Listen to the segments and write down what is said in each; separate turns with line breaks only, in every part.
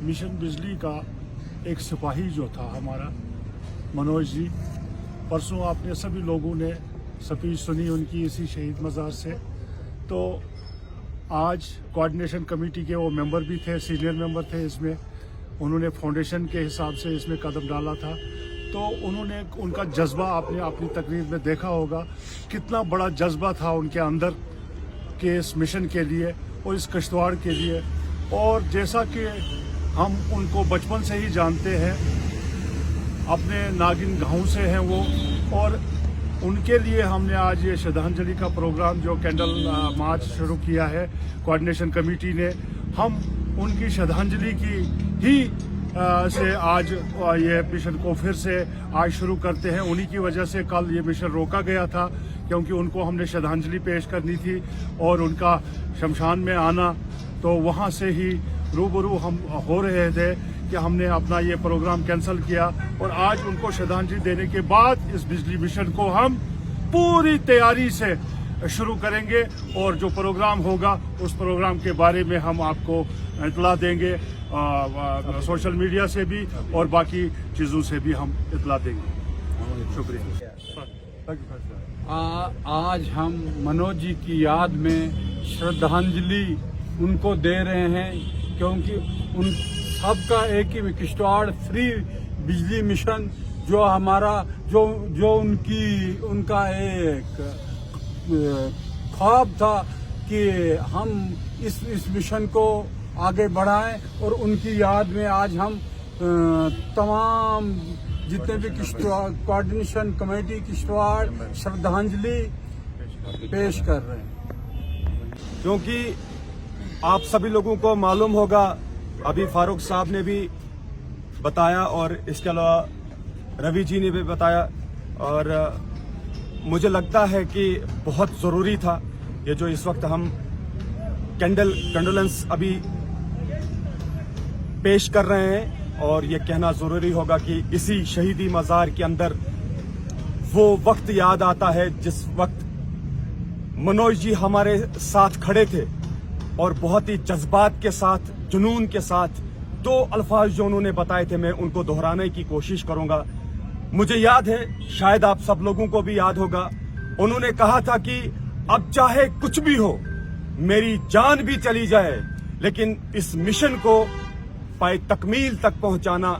Mission बिजली का एक सिपाही जो था हमारा मनोज जी, परसों आपने सभी लोगों ने स्पीच सुनी उनकी इसी शहीद मज़ार से। तो आज कोऑर्डिनेशन कमेटी के वो मेंबर भी थे, सीनियर मेंबर थे इसमें, उन्होंने फाउंडेशन के हिसाब से इसमें कदम डाला था। तो उन्होंने उनका जज्बा आपने अपनी तकरीर में देखा होगा, कितना बड़ा जज्बा था उनके अंदर के इस मिशन के लिए और इस किश्तवाड़ के लिए। और जैसा कि हम उनको बचपन से ही जानते हैं, अपने नागिन गांव से हैं वो, और उनके लिए हमने आज ये श्रद्धांजलि का प्रोग्राम जो कैंडल मार्च शुरू किया है कोऑर्डिनेशन कमेटी ने, हम उनकी श्रद्धांजलि की ही से आज ये मिशन को फिर से आज शुरू करते हैं। उन्हीं की वजह से कल ये मिशन रोका गया था, क्योंकि उनको हमने श्रद्धांजलि पेश करनी थी और उनका शमशान में आना, तो वहाँ से ही रूबरू हम हो रहे थे कि हमने अपना ये प्रोग्राम कैंसिल किया। और आज उनको श्रद्धांजलि देने के बाद इस बिजली मिशन को हम पूरी तैयारी से शुरू करेंगे, और जो प्रोग्राम होगा उस प्रोग्राम के बारे में हम आपको इतला देंगे, सोशल मीडिया से भी और बाकी चीज़ों से भी हम इतला देंगे। शुक्रिया।
आज हम मनोज जी की याद में श्रद्धांजलि उनको दे रहे हैं, क्योंकि उन सबका एक ही किश्तवाड़ फ्री बिजली मिशन जो हमारा जो उनका एक ख्वाब था कि हम इस मिशन को आगे बढ़ाएं, और उनकी याद में आज हम तमाम जितने भी कोऑर्डिनेशन कमेटी किश्तवाड़ श्रद्धांजलि पेश कर रहे हैं।
क्योंकि आप सभी लोगों को मालूम होगा, अभी फारूक साहब ने भी बताया और इसके अलावा रवि जी ने भी बताया, और मुझे लगता है कि बहुत ज़रूरी था ये जो इस वक्त हम कंडोलेंस अभी पेश कर रहे हैं, और ये कहना ज़रूरी होगा कि इसी शहीदी मज़ार के अंदर वो वक्त याद आता है जिस वक्त मनोज जी हमारे साथ खड़े थे और बहुत ही जज्बात के साथ, जुनून के साथ दो अल्फाज जो उन्होंने बताए थे, मैं उनको दोहराने की कोशिश करूंगा। मुझे याद है, शायद आप सब लोगों को भी याद होगा, उन्होंने कहा था कि अब चाहे कुछ भी हो, मेरी जान भी चली जाए, लेकिन इस मिशन को पाए तकमील तक पहुंचाना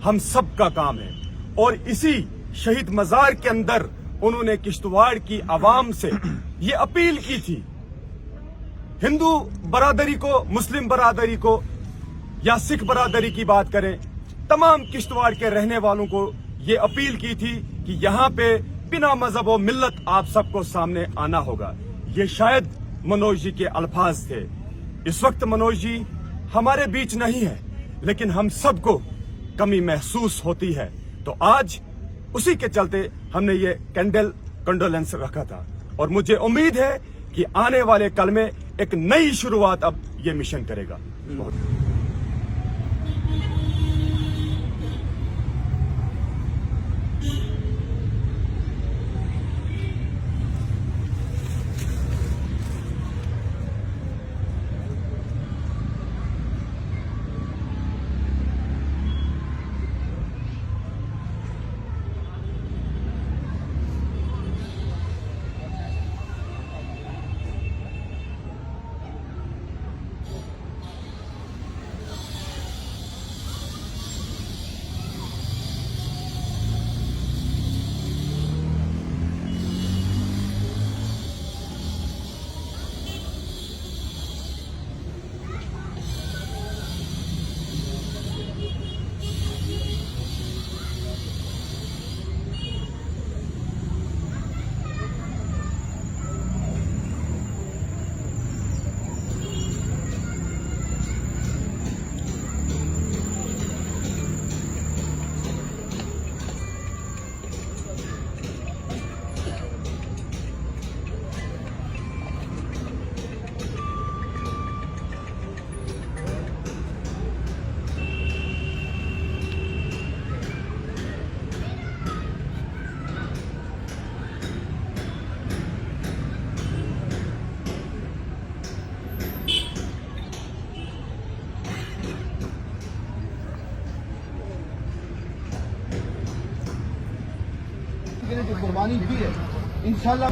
हम सब का काम है। और इसी शहीद मज़ार के अंदर उन्होंने किश्तवाड़ की आवाम से ये अपील की थी, हिंदू बरादरी को, मुस्लिम बरादरी को या सिख बरादरी की बात करें, तमाम किश्तवाड़ के रहने वालों को ये अपील की थी कि यहाँ पे बिना मजहब और मिल्लत आप सबको सामने आना होगा। ये शायद मनोज जी के अल्फाज थे। इस वक्त मनोज जी हमारे बीच नहीं है, लेकिन हम सबको कमी महसूस होती है। तो आज उसी के चलते हमने ये कैंडल कंडोलेंस रखा था, और मुझे उम्मीद है कि आने वाले कल में एक नई शुरुआत अब ये मिशन करेगा।
के लिए जो कुर्बानी की है इंशाल्लाह